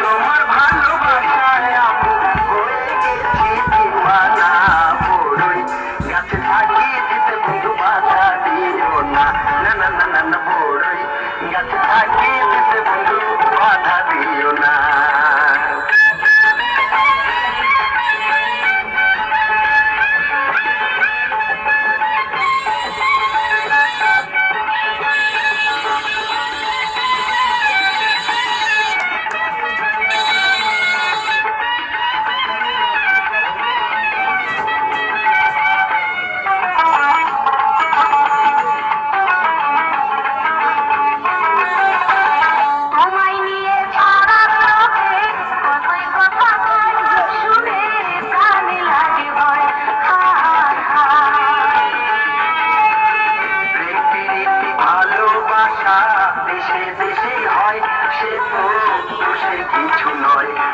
তোমার ভালোবাসায় আমি হয়ে গেছি দিওয়ানা বড়ই গাছে থাকি দিতে বন্ধু বাধা দিও না না না না না না বড়ই গাছে থাকি দিতে বন্ধু বাধা দিও না দেশে দেশে হয় সে তো দোষে কিছু নয়